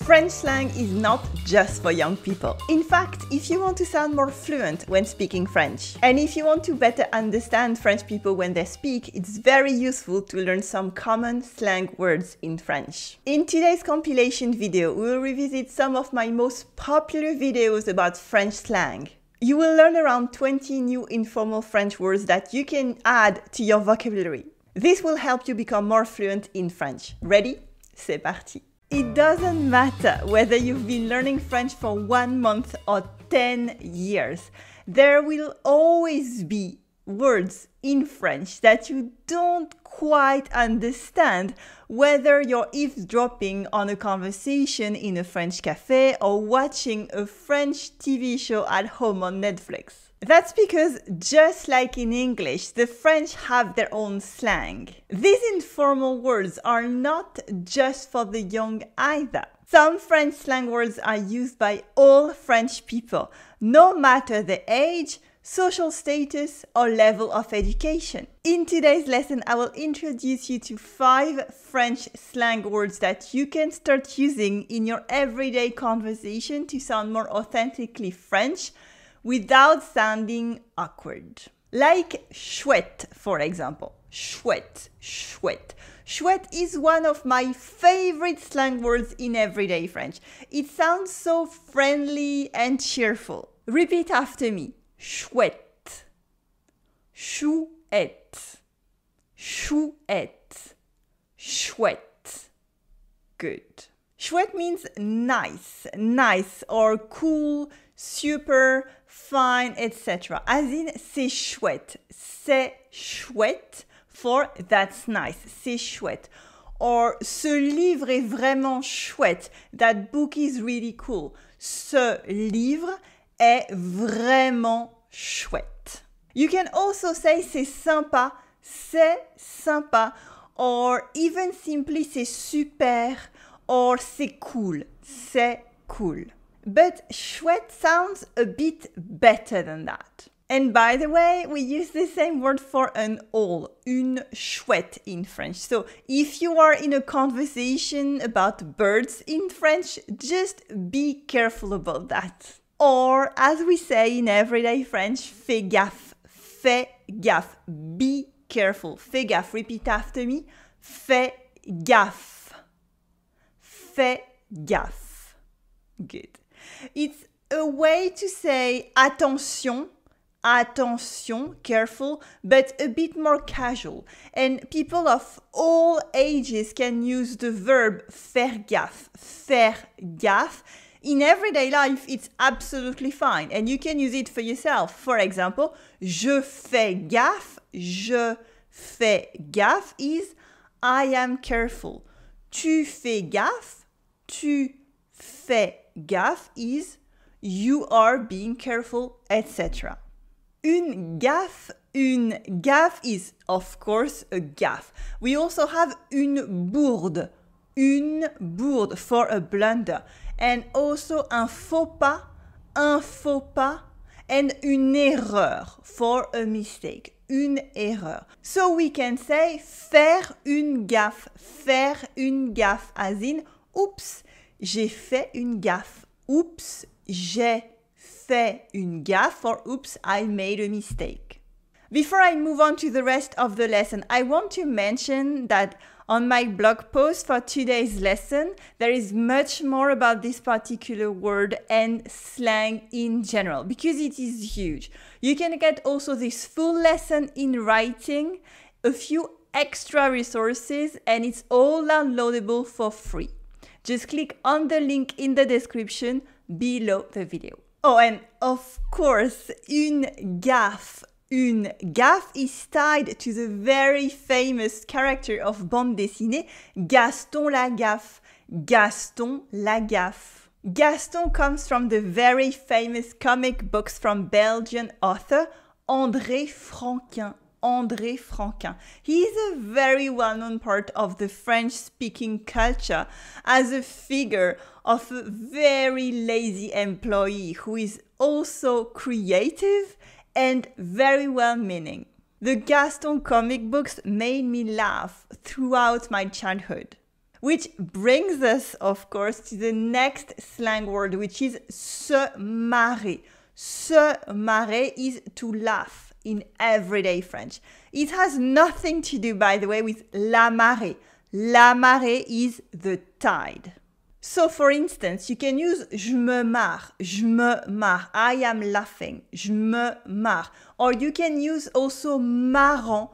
French slang is not just for young people. In fact, if you want to sound more fluent when speaking French, and if you want to better understand French people when they speak, it's very useful to learn some common slang words in French. In today's compilation video, we will revisit some of my most popular videos about French slang. You will learn around 20 new informal French words that you can add to your vocabulary. This will help you become more fluent in French. Ready? C'est parti! It doesn't matter whether you've been learning French for 1 month or 10 years. There will always be words in French that you don't quite understand, whether you're eavesdropping on a conversation in a French cafe or watching a French TV show at home on Netflix. That's because, just like in English, the French have their own slang. These informal words are not just for the young either. Some French slang words are used by all French people, no matter the age, social status, or level of education. In today's lesson, I will introduce you to 5 French slang words that you can start using in your everyday conversation to sound more authentically French, without sounding awkward. Like chouette, for example. Chouette, chouette. Chouette is one of my favorite slang words in everyday French. It sounds so friendly and cheerful. Repeat after me. Chouette, chouette, chouette, chouette. Good. Chouette means nice, nice or cool, super, fine, etc. As in, c'est chouette for that's nice, c'est chouette. Or, ce livre est vraiment chouette, that book is really cool. Ce livre est vraiment chouette. You can also say c'est sympa, or even simply c'est super, or c'est cool, But chouette sounds a bit better than that. And by the way, we use the same word for an owl, une chouette in French. So if you are in a conversation about birds in French, just be careful about that. Or as we say in everyday French, fais gaffe, be careful, fais gaffe. Repeat after me, fais gaffe. Good. It's a way to say attention, careful, but a bit more casual. And people of all ages can use the verb faire gaffe. In everyday life, it's absolutely fine. And you can use it for yourself. For example, je fais gaffe is I am careful. Tu fais gaffe is you are being careful, etc. Une gaffe is, of course, a gaffe. We also have une bourde for a blunder. And also un faux pas, and une erreur for a mistake, une erreur. So we can say faire une gaffe as in, oups, j'ai fait une gaffe. Oups, j'ai fait une gaffe, or oops, I made a mistake. Before I move on to the rest of the lesson, I want to mention that on my blog post for today's lesson, there is much more about this particular word and slang in general, because it is huge. You can get also this full lesson in writing, a few extra resources, and it's all downloadable for free. Just click on the link in the description below the video. Oh, and of course, une gaffe is tied to the very famous character of bande dessinée, Gaston Lagaffe. Gaston comes from the very famous comic books from Belgian author André Franquin. He is a very well-known part of the French-speaking culture as a figure of a very lazy employee who is also creative and very well-meaning. The Gaston comic books made me laugh throughout my childhood. Which brings us, of course, to the next slang word, which is se marrer. Se marrer is to laugh in everyday French. It has nothing to do, by the way, with la marée. La marée is the tide. So, for instance, you can use je me marre, I am laughing, je me marre. Or you can use also marrant,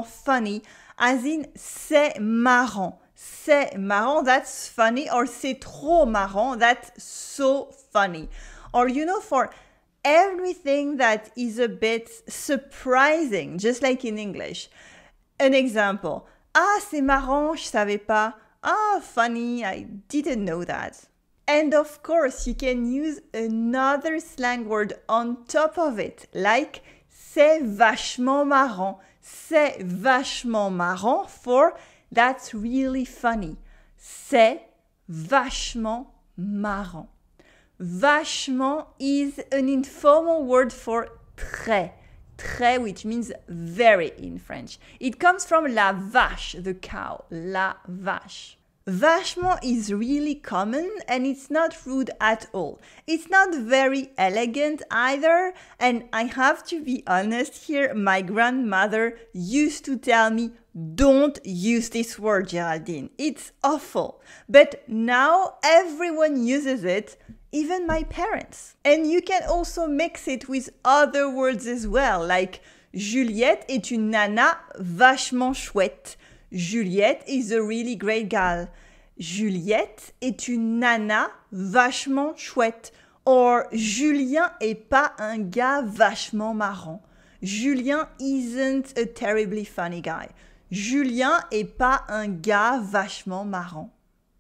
funny, as in c'est marrant. C'est marrant, that's funny, or c'est trop marrant, that's so funny. Or, for everything that is a bit surprising, just like in English. An example. Ah, c'est marrant, je savais pas. Ah, funny, I didn't know that. And of course, you can use another slang word on top of it, like c'est vachement marrant. C'est vachement marrant for that's really funny. C'est vachement marrant. Vachement is an informal word for très. Très, which means very in French. It comes from la vache, the cow, la vache. Vachement is really common and it's not rude at all. It's not very elegant either, and I have to be honest here, my grandmother used to tell me, don't use this word, Geraldine. It's awful. But now everyone uses it, even my parents. And you can also mix it with other words as well, like Juliette est une nana vachement chouette. Juliette is a really great gal. Juliette est une nana vachement chouette. Or Julien est pas un gars vachement marrant. Julien isn't a terribly funny guy. Julien est pas un gars vachement marrant.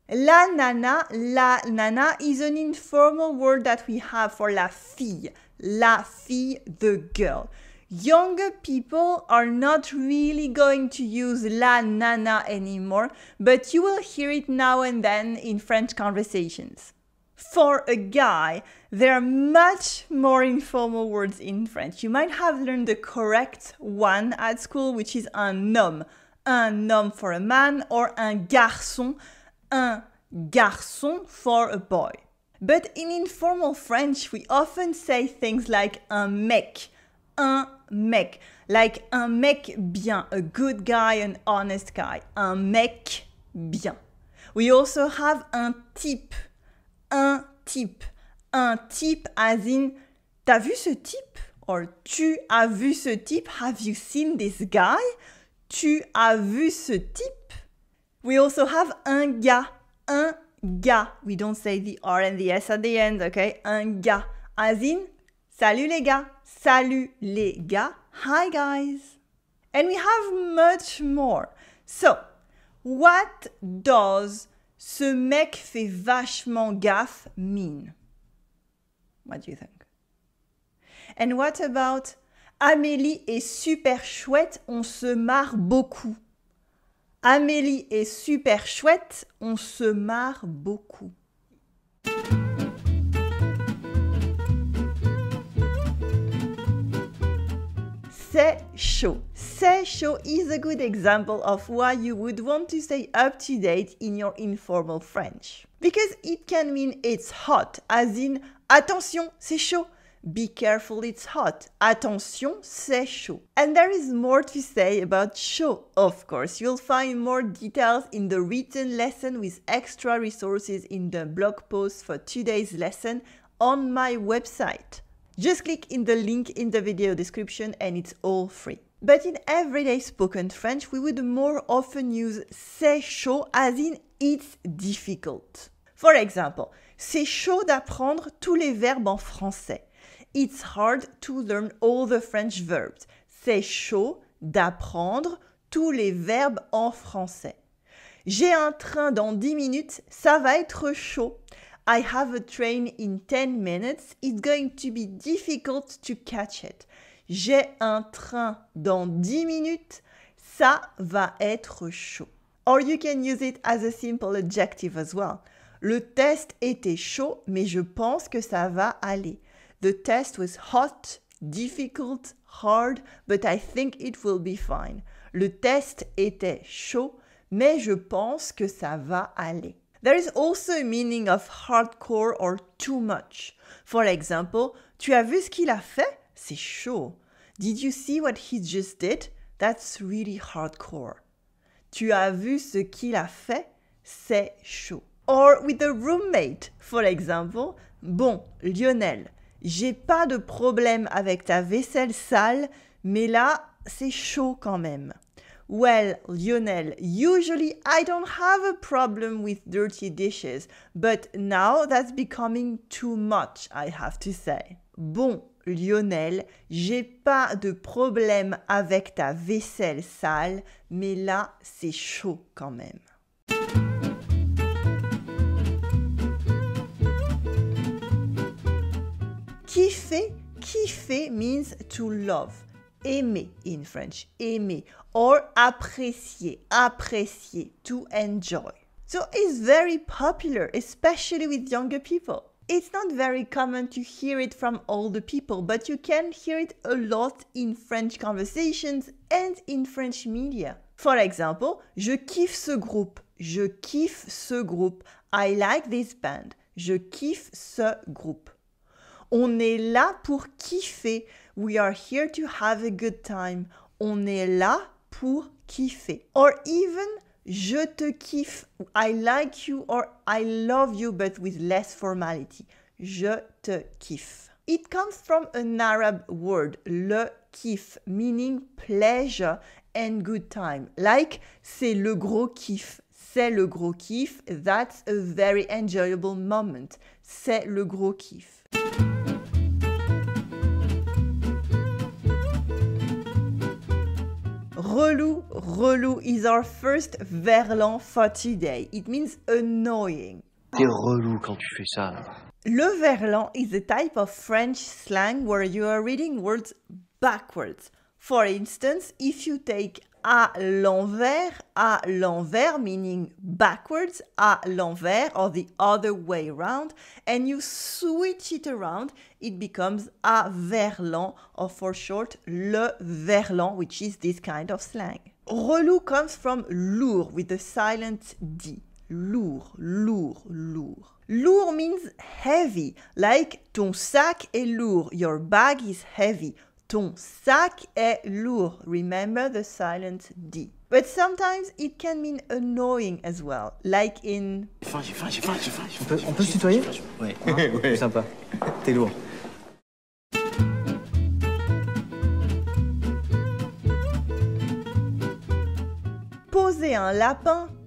La nana is an informal word that we have for la fille, the girl. Younger people are not really going to use la nana anymore, but you will hear it now and then in French conversations. For a guy, there are much more informal words in French. You might have learned the correct one at school, which is un homme for a man, or un garçon for a boy. But in informal French, we often say things like un mec, like un mec bien, a good guy, an honest guy, un mec bien. We also have un type as in, t'as vu ce type? Or, tu as vu ce type? Have you seen this guy? Tu as vu ce type? We also have un gars. We don't say the R and the S at the end, okay? Un gars, as in, salut les gars. Salut les gars. Hi guys. And we have much more. So, what does ce mec fait vachement gaffe mean? What do you think? And what about Amélie est super chouette, on se marre beaucoup? Amélie est super chouette, on se marre beaucoup. C'est chaud. C'est chaud is a good example of why you would want to stay up to date in your informal French. Because it can mean it's hot, as in, attention, c'est chaud. Be careful, it's hot. Attention, c'est chaud. And there is more to say about chaud, of course. You'll find more details in the written lesson with extra resources in the blog post for today's lesson on my website. Just click in the link in the video description and it's all free. But in everyday spoken French, we would more often use c'est chaud as in it's difficult. For example, c'est chaud d'apprendre tous les verbes en français. It's hard to learn all the French verbs. C'est chaud d'apprendre tous les verbes en français. J'ai un train dans 10 minutes, ça va être chaud. I have a train in 10 minutes, it's going to be difficult to catch it. J'ai un train dans 10 minutes, ça va être chaud. Or you can use it as a simple adjective as well. Le test était chaud, mais je pense que ça va aller. The test was hot, difficult, hard, but I think it will be fine. Le test était chaud, mais je pense que ça va aller. There is also a meaning of hardcore or too much. For example, tu as vu ce qu'il a fait? C'est chaud. Did you see what he just did? That's really hardcore. Tu as vu ce qu'il a fait? C'est chaud. Or with a roommate, for example, bon, Lionel, j'ai pas de problème avec ta vaisselle sale, mais là, c'est chaud quand même. Well, Lionel, usually I don't have a problem with dirty dishes, but now that's becoming too much, I have to say. Bon, Lionel, j'ai pas de problème avec ta vaisselle sale, mais là, c'est chaud quand même. Kiffer, kiffer means to love. Aimer in French, aimer, or apprécier, apprécier, to enjoy. So it's very popular, especially with younger people. It's not very common to hear it from older people, but you can hear it a lot in French conversations and in French media. For example, je kiffe ce groupe, je kiffe ce groupe, I like this band, je kiffe ce groupe. On est là pour kiffer. We are here to have a good time. On est là pour kiffer. Or even, je te kiffe. I like you or I love you, but with less formality. Je te kiffe. It comes from an Arab word, le kiff, meaning pleasure and good time. Like, c'est le gros kiff. C'est le gros kiff. That's a very enjoyable moment. C'est le gros kiff. Relou, relou is our first verlan for today. It means annoying. T'es relou quand tu fais ça. Le verlan is a type of French slang where you are reading words backwards. For instance, if you take à l'envers meaning backwards, à l'envers or the other way around, and you switch it around, it becomes à verlan, or for short, le verlan, which is this kind of slang. Relou comes from lourd with a silent D. Lourd, lourd, lourd. Lourd means heavy, like ton sac est lourd, your bag is heavy. Ton sac est lourd. Remember the silent D. But sometimes it can mean annoying as well, like in... J'ai faim. On peut se tutoyer? Ouais. Ouais. Sympa. T'es lourd.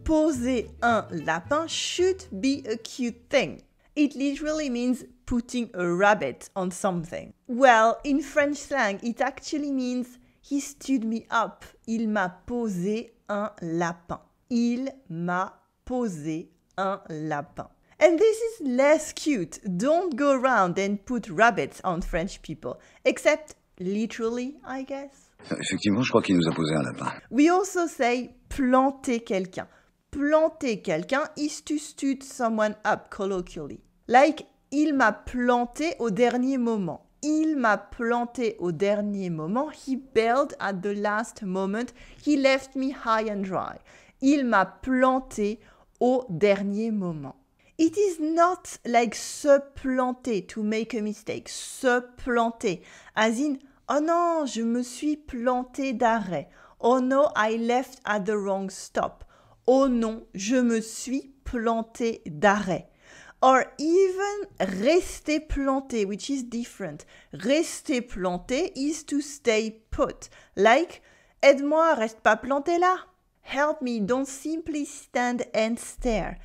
Poser un lapin should be a cute thing. It literally means putting a rabbit on something. Well, in French slang, it actually means he stood me up. Il m'a posé un lapin. Il m'a posé un lapin. And this is less cute. Don't go around and put rabbits on French people. Except literally, I guess. Effectivement, je crois qu'il nous a posé un lapin. We also say planter quelqu'un. Planter quelqu'un is to stud someone up colloquially. Like, il m'a planté au dernier moment. Il m'a planté au dernier moment. He bailed at the last moment. He left me high and dry. Il m'a planté au dernier moment. It is not like se planter to make a mistake. Se planter. As in, oh non, je me suis planté d'arrêt. Oh no, I left at the wrong stop. Oh non, je me suis planté d'arrêt. Or even rester planté, which is different. Rester planté is to stay put. Like, aide-moi, reste pas planté là. Help me, don't simply stand and stare.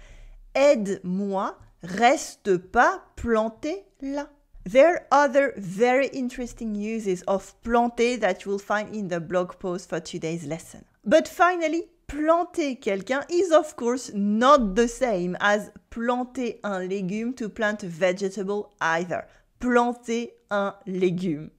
Aide-moi, reste pas planté là. There are other very interesting uses of planter that you will find in the blog post for today's lesson. But finally, planter quelqu'un is of course not the same as planter un légume to plant a vegetable either. Planter un légume.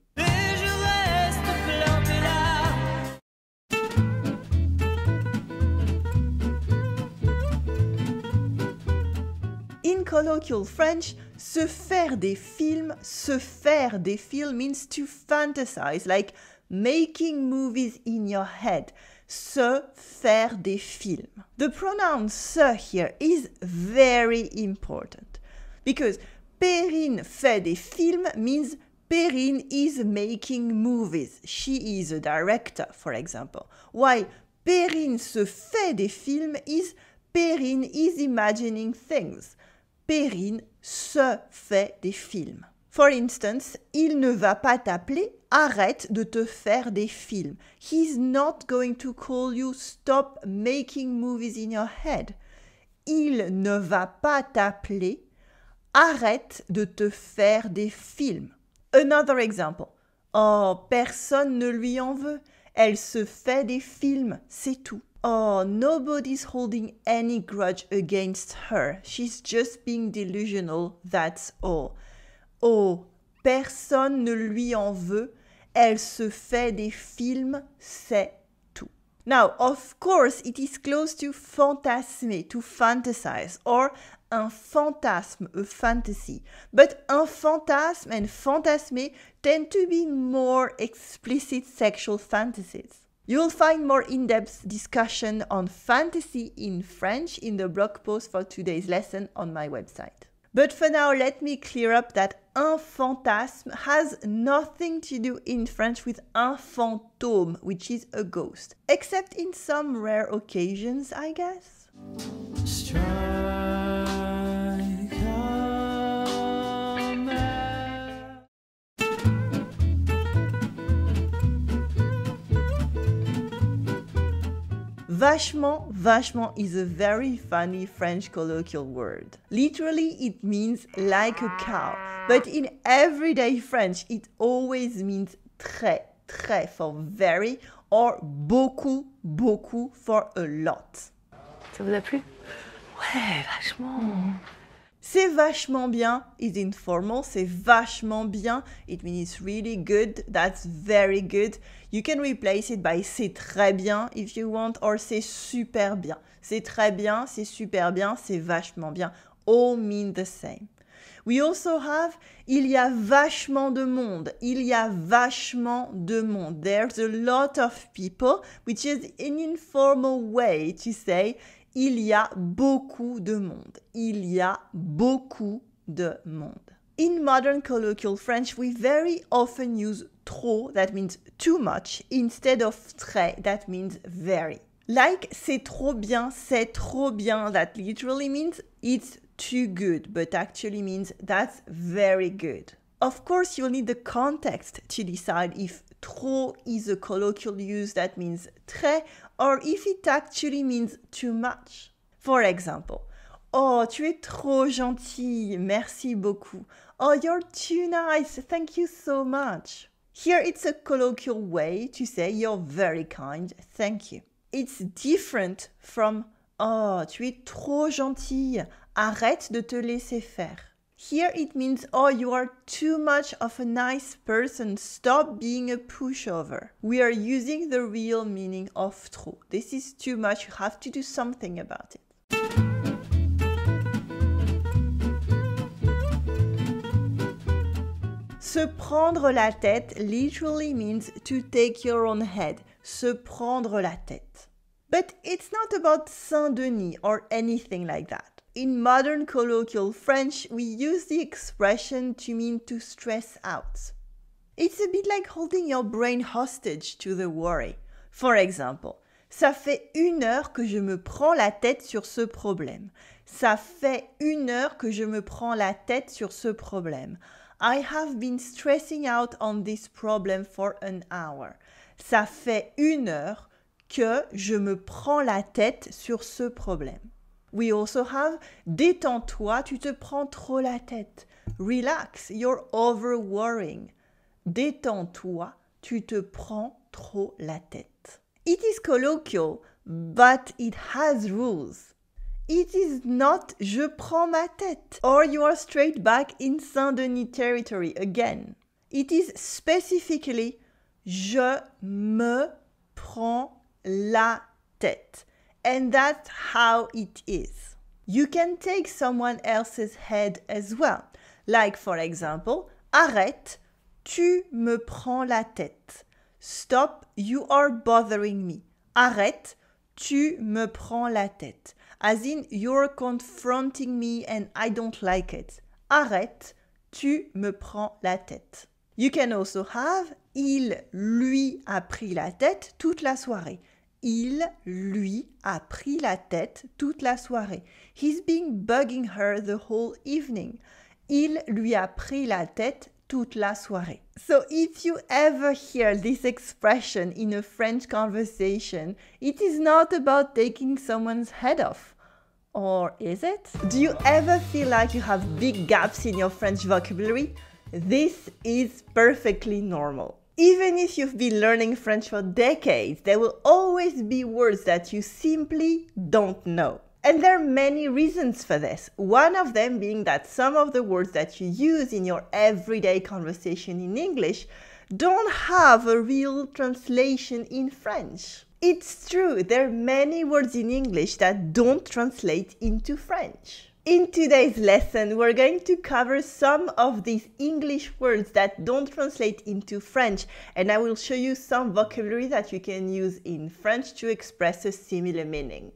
In colloquial French, se faire des films means to fantasize, like making movies in your head. se faire des films. The pronoun se here is very important because Perrine fait des films means Perrine is making movies. She is a director, for example. While Perrine se fait des films is Perrine is imagining things. Perrine se fait des films. For instance, il ne va pas t'appeler « Arrête de te faire des films ». He's not going to call you « Stop making movies in your head ». Il ne va pas t'appeler « Arrête de te faire des films ». Another example. Oh, personne ne lui en veut. Elle se fait des films, c'est tout. Oh, nobody's holding any grudge against her. She's just being delusional, that's all. Oh, personne ne lui en veut. Elle se fait des films, c'est tout. Now, of course, it is close to fantasmer, to fantasize, or un fantasme, a fantasy. But un fantasme and fantasmer tend to be more explicit sexual fantasies. You'll find more in-depth discussion on fantasy in French in the blog post for today's lesson on my website. But for now, let me clear up that un fantasme has nothing to do in French with un fantôme, which is a ghost. Except in some rare occasions, I guess. Vachement is a very funny French colloquial word. Literally, it means like a cow. But in everyday French, it always means très for very or beaucoup for a lot. Ça vous a plu? Ouais, vachement. C'est vachement bien is informal, c'est vachement bien. It means it's really good, that's very good. You can replace it by c'est très bien if you want, or c'est super bien. C'est très bien, c'est super bien, c'est vachement bien. All mean the same. We also have il y a vachement de monde. Il y a vachement de monde. There's a lot of people, which is an informal way to say il y a beaucoup de monde. Il y a beaucoup de monde. In modern colloquial French, we very often use trop, that means too much, instead of très, that means very. Like c'est trop bien, that literally means it's too good, but actually means that's very good. Of course, you'll need the context to decide if trop is a colloquial use that means très, or if it actually means too much. For example, oh, tu es trop gentille, merci beaucoup. Oh, you're too nice, thank you so much. Here it's a colloquial way to say you're very kind, thank you. It's different from oh, tu es trop gentille, arrête de te laisser faire. Here it means, oh, you are too much of a nice person, stop being a pushover. We are using the real meaning of trop. This is too much, you have to do something about it. Se prendre la tête literally means to take your own head. Se prendre la tête. But it's not about Saint-Denis or anything like that. In modern colloquial French, we use the expression to mean to stress out. It's a bit like holding your brain hostage to the worry. For example, ça fait 1 heure que je me prends la tête sur ce problème. Ça fait 1 heure que je me prends la tête sur ce problème. I have been stressing out on this problem for an hour. Ça fait 1 heure que je me prends la tête sur ce problème. We also have détends-toi, tu te prends trop la tête. Relax, you're over-worrying. Détends-toi, tu te prends trop la tête. It is colloquial, but it has rules. It is not je prends ma tête, or you are straight back in Saint-Denis territory again. It is specifically je me prends la tête. And that's how it is. You can take someone else's head as well. Like for example, arrête, tu me prends la tête. Stop, you are bothering me. Arrête, tu me prends la tête. As in, you're confronting me and I don't like it. Arrête, tu me prends la tête. You can also have il lui a pris la tête toute la soirée. Il lui a pris la tête toute la soirée. He's been bugging her the whole evening. Il lui a pris la tête toute la soirée. So if you ever hear this expression in a French conversation, it is not about taking someone's head off. Or is it? Do you ever feel like you have big gaps in your French vocabulary? This is perfectly normal. Even if you've been learning French for decades, there will always be words that you simply don't know. And there are many reasons for this. One of them being that some of the words that you use in your everyday conversation in English don't have a real translation in French. It's true, there are many words in English that don't translate into French. In today's lesson, we're going to cover some of these English words that don't translate into French, and I will show you some vocabulary that you can use in French to express a similar meaning.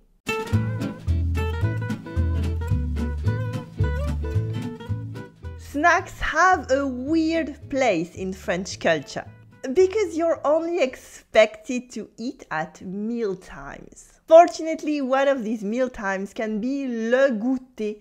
Snacks have a weird place in French culture because you're only expected to eat at meal times. Fortunately, one of these meal times can be le goûter,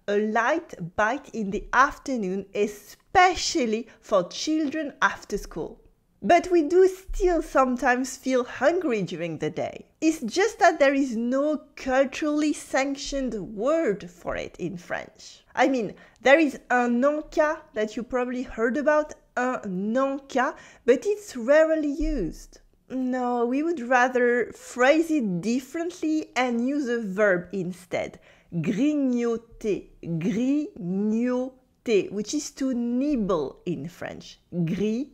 a light bite in the afternoon, especially for children after school. But we do still sometimes feel hungry during the day. It's just that there is no culturally sanctioned word for it in French. I mean, there is un encas that you probably heard about, un encas, but it's rarely used. No, we would rather phrase it differently and use a verb instead. Grignoter, grignoter, which is to nibble in French. Grignoter,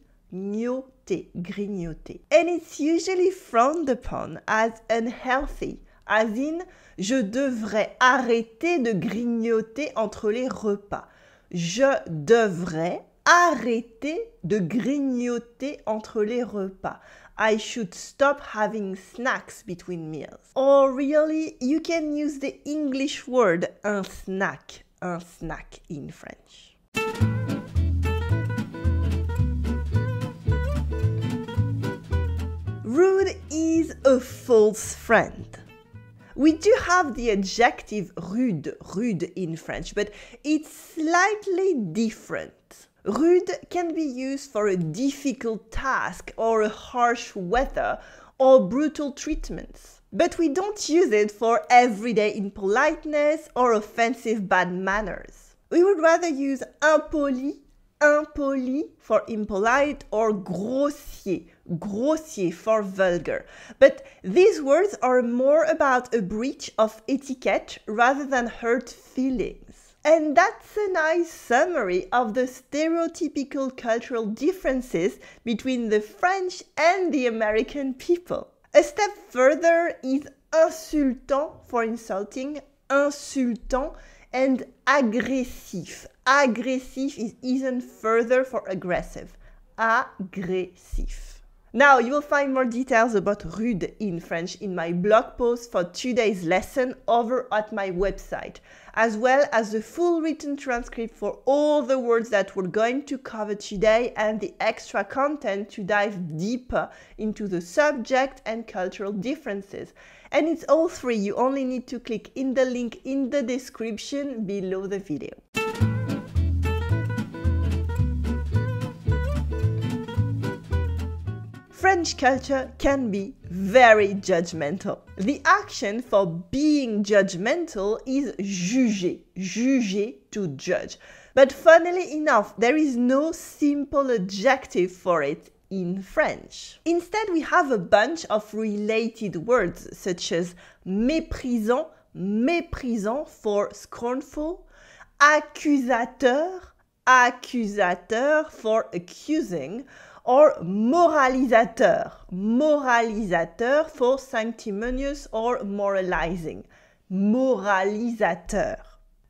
grignoter. And it's usually frowned upon as unhealthy, as in, je devrais arrêter de grignoter entre les repas. Je devrais arrêter de grignoter entre les repas. I should stop having snacks between meals. Or really, you can use the English word un snack in French. Rude is a false friend. We do have the adjective rude in French, but it's slightly different. Rude can be used for a difficult task or a harsh weather or brutal treatments. But we don't use it for everyday impoliteness or offensive bad manners. We would rather use impoli for impolite, or grossier for vulgar. But these words are more about a breach of etiquette rather than hurt feelings. And that's a nice summary of the stereotypical cultural differences between the French and the American people. A step further is insultant for insulting, insultant, and agressif. Agressif is even further for aggressive. Agressif. Now, you will find more details about rude in French in my blog post for today's lesson over at my website, as well as the full written transcript for all the words that we're going to cover today and the extra content to dive deeper into the subject and cultural differences. And it's all free. You only need to click in the link in the description below the video. French culture can be very judgmental. The action for being judgmental is juger, to judge. But funnily enough, there is no simple adjective for it in French. Instead, we have a bunch of related words such as méprisant for scornful, accusateur for accusing, or moralisateur for sanctimonious or moralizing. Moralisateur.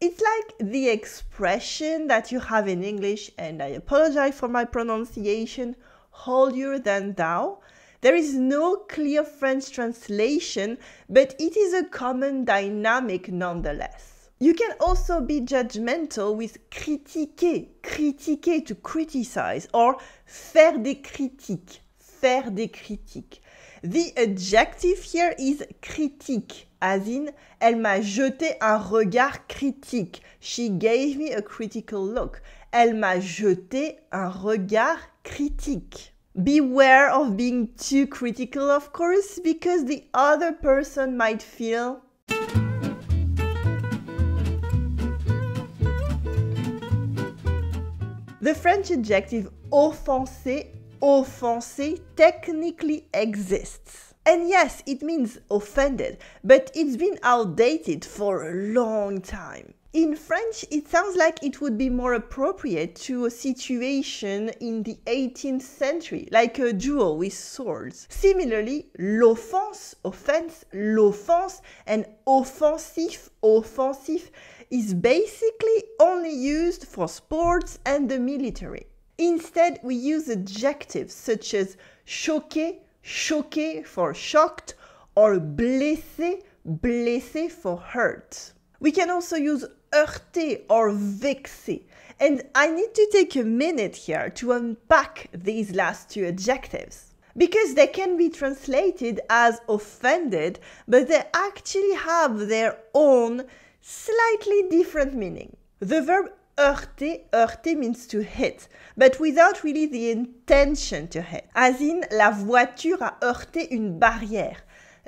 It's like the expression that you have in English, and I apologize for my pronunciation, holier than thou, There is no clear French translation, but it is a common dynamic nonetheless. You can also be judgmental with critiquer, critiquer to criticize, or faire des critiques, faire des critiques. The adjective here is critique, as in, elle m'a jeté un regard critique. She gave me a critical look. Elle m'a jeté un regard critique. Beware of being too critical, of course, because the other person might feel the French adjective offenser, offenser technically exists. And yes, it means offended, but it's been outdated for a long time. In French, it sounds like it would be more appropriate to a situation in the 18th century, like a duel with swords. Similarly, l'offense, offense, l'offense, and offensif, offensif is basically only used for sports and the military. Instead, we use adjectives such as choqué, choqué for shocked, or blessé, blessé for hurt. We can also use heurter or vexer. And I need to take a minute here to unpack these last two adjectives, because they can be translated as offended, but they actually have their own slightly different meaning. The verb heurter, heurter means to hit, but without really the intention to hit. As in, la voiture a heurté une barrière.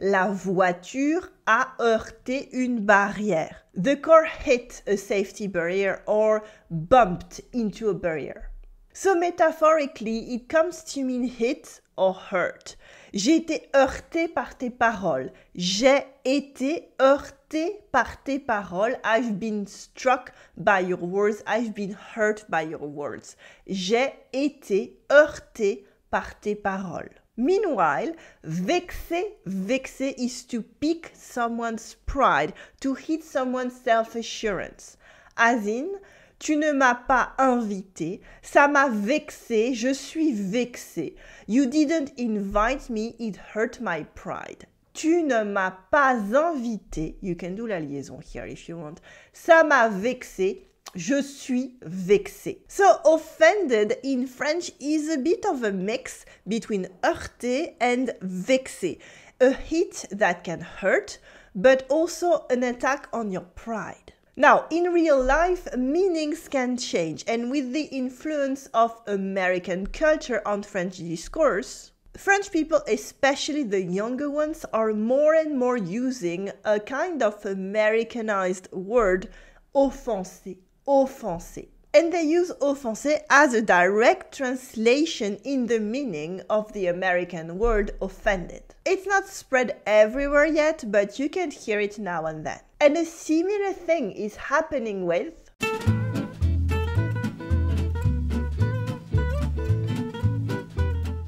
La voiture a heurté une barrière. The car hit a safety barrier or bumped into a barrier. So metaphorically, it comes to mean hit or hurt. J'ai été heurté par tes paroles. J'ai été heurté par tes paroles. I've been struck by your words. I've been hurt by your words. J'ai été heurté par tes paroles. Meanwhile, vexer, vexer is to pique someone's pride, to hit someone's self-assurance. As in, tu ne m'as pas invité, ça m'a vexé, je suis vexé. You didn't invite me, it hurt my pride. Tu ne m'as pas invité, you can do la liaison here if you want. Ça m'a vexé, je suis vexé. So offended in French is a bit of a mix between heurter and vexer. A hit that can hurt, but also an attack on your pride. Now, in real life, meanings can change, and with the influence of American culture on French discourse, French people, especially the younger ones, are more and more using a kind of Americanized word, offenser, offenser. And they use offenser as a direct translation in the meaning of the American word offended. It's not spread everywhere yet, but you can hear it now and then. And a similar thing is happening with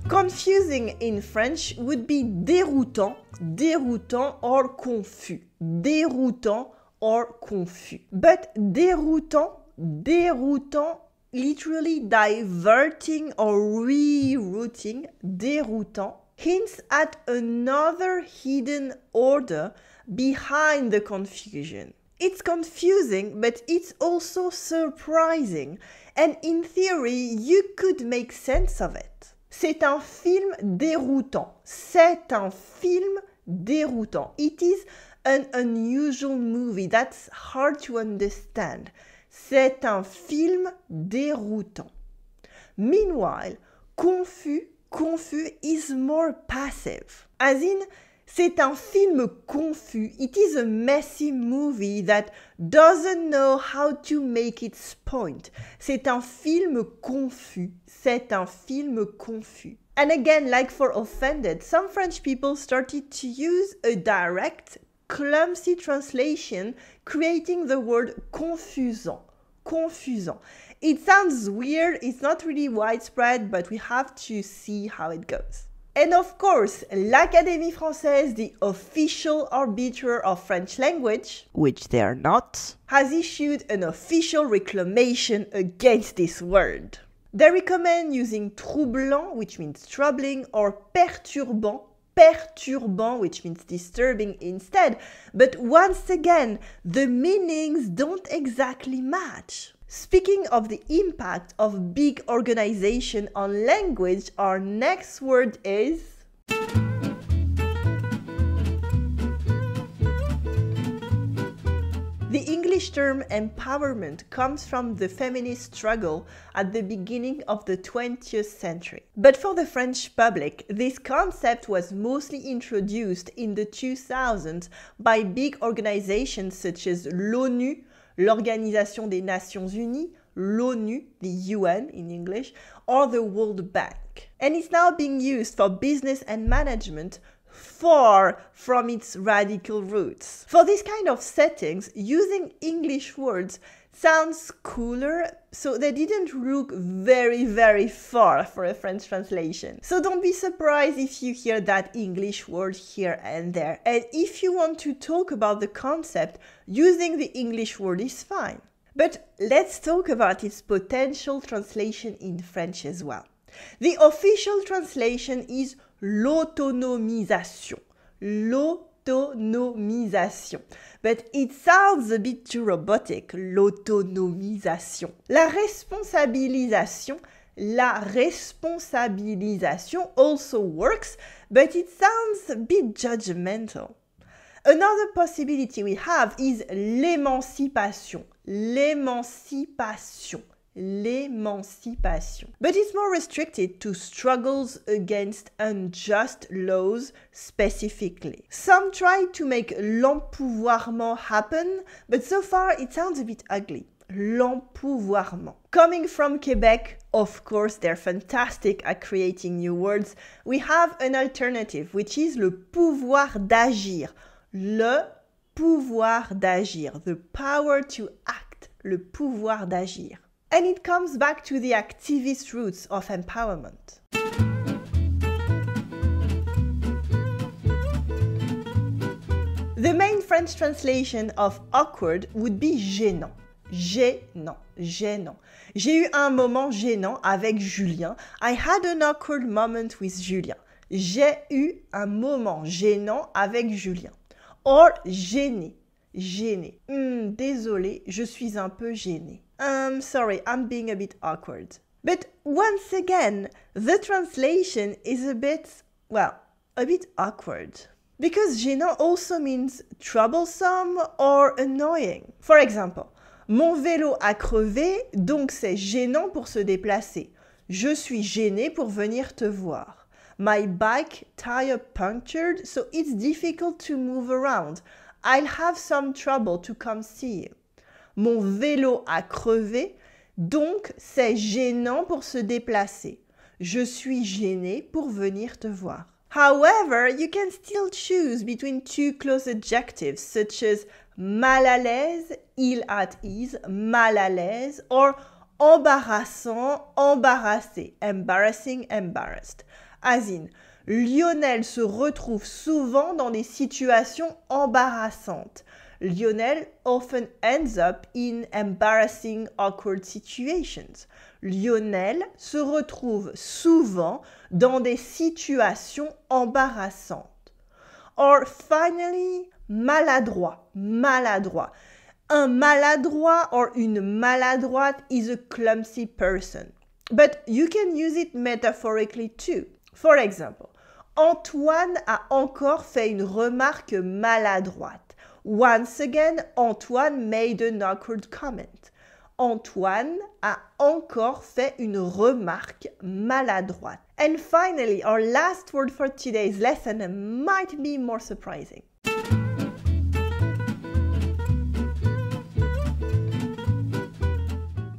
confusing in French would be déroutant, déroutant or confus. Déroutant or confus. But déroutant, déroutant, literally diverting or rerouting, déroutant, hints at another hidden order behind the confusion. It's confusing, but it's also surprising, and in theory, you could make sense of it. C'est un film déroutant. C'est un film déroutant. It is an unusual movie that's hard to understand. C'est un film déroutant. Meanwhile, confus, confus is more passive. As in, c'est un film confus. It is a messy movie that doesn't know how to make its point. C'est un film confus. C'est un film confus. And again, like for offended, some French people started to use a direct, clumsy translation, creating the word confusant. Confusant. It sounds weird, it's not really widespread, but we have to see how it goes. And of course, l'Académie Française, the official arbiter of French language, which they are not, has issued an official reclamation against this word. They recommend using troublant, which means troubling, or perturbant, perturbant, which means disturbing instead. But once again, the meanings don't exactly match. Speaking of the impact of big organization on language, our next word is the English term empowerment comes from the feminist struggle at the beginning of the 20th century. But for the French public, this concept was mostly introduced in the 2000s by big organizations such as l'ONU, l'Organisation des Nations Unies, l'ONU, the UN in English, or the World Bank. And it's now being used for business and management far from its radical roots. For this kind of settings, using English words sounds cooler, so they didn't look very far for a French translation. So don't be surprised if you hear that English word here and there. And if you want to talk about the concept, using the English word is fine. But let's talk about its potential translation in French as well. The official translation is l'autonomisation. L'autonomisation. But it sounds a bit too robotic, l'autonomisation. La responsabilisation also works, but it sounds a bit judgmental. Another possibility we have is l'émancipation. L'émancipation. But it's more restricted to struggles against unjust laws specifically. Some try to make l'empouvoirment happen, but so far it sounds a bit ugly. L'empouvoirment. Coming from Quebec, of course, they're fantastic at creating new words. We have an alternative, which is le pouvoir d'agir. Le pouvoir d'agir. The power to act. Le pouvoir d'agir. And it comes back to the activist roots of empowerment. The main French translation of awkward would be gênant. Gênant. J'ai eu un moment gênant avec Julien. I had an awkward moment with Julien. J'ai eu un moment gênant avec Julien. Or gêné. Désolé, je suis un peu gêné. Sorry, I'm being a bit awkward. But once again, the translation is a bit awkward. Because gênant also means troublesome or annoying. For example, mon vélo a crevé, donc c'est gênant pour se déplacer. Je suis gêné pour venir te voir. My bike tire punctured, so it's difficult to move around. I'll have some trouble to come see you. Mon vélo a crevé, donc c'est gênant pour se déplacer. Je suis gêné pour venir te voir. However, you can still choose between two close adjectives such as mal à l'aise, ill at ease, mal à l'aise, or embarrassant, embarrassé, embarrassing, embarrassed. As in, Lionel se retrouve souvent dans des situations embarrassantes. Lionel often ends up in embarrassing, awkward situations. Lionel se retrouve souvent dans des situations embarrassantes. Or finally, maladroit. Un maladroit or une maladroite is a clumsy person. But you can use it metaphorically too. For example, Antoine a encore fait une remarque maladroite. Once again, Antoine made an awkward comment. Antoine a encore fait une remarque maladroite. And finally, our last word for today's lesson might be more surprising.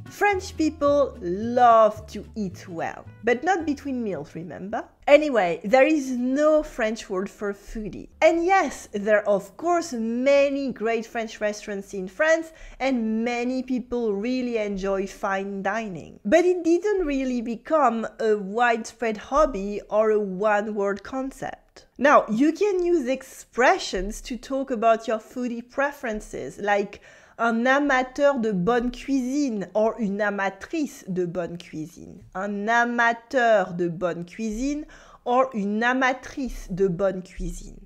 French people love to eat well, but not between meals, remember? Anyway, there is no French word for foodie. And yes, there are of course many great French restaurants in France and many people really enjoy fine dining. But it didn't really become a widespread hobby or a one-word concept. Now, you can use expressions to talk about your foodie preferences, like Un amateur de bonne cuisine or une amatrice de bonne cuisine. Un amateur de bonne cuisine or une amatrice de bonne cuisine.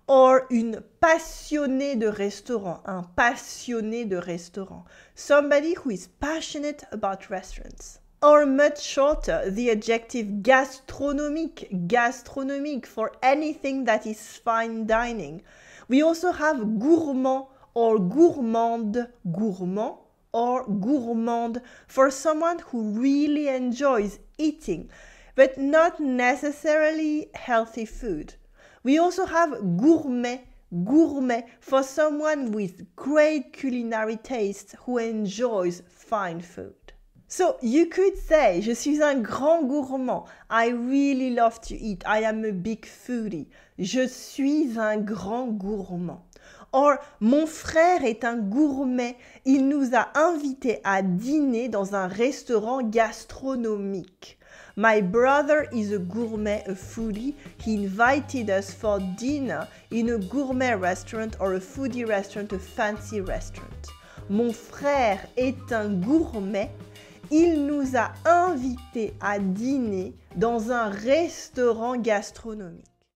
Or une passionnée de restaurant. Un passionné de restaurant. Somebody who is passionate about restaurants. Or much shorter, the adjective gastronomique, gastronomique for anything that is fine dining. We also have gourmand or gourmande, gourmand or gourmande for someone who really enjoys eating, but not necessarily healthy food. We also have gourmet, gourmet for someone with great culinary taste who enjoys fine food. So you could say, je suis un grand gourmand. I really love to eat. I am a big foodie. Je suis un grand gourmand. Or, mon frère est un gourmet. Il nous a invités à dîner dans un restaurant gastronomique. My brother is a gourmet, a foodie. He invited us for dinner in a gourmet restaurant or a foodie restaurant, a fancy restaurant. Mon frère est un gourmet. Il nous a invités à dîner dans un restaurant gastronomique.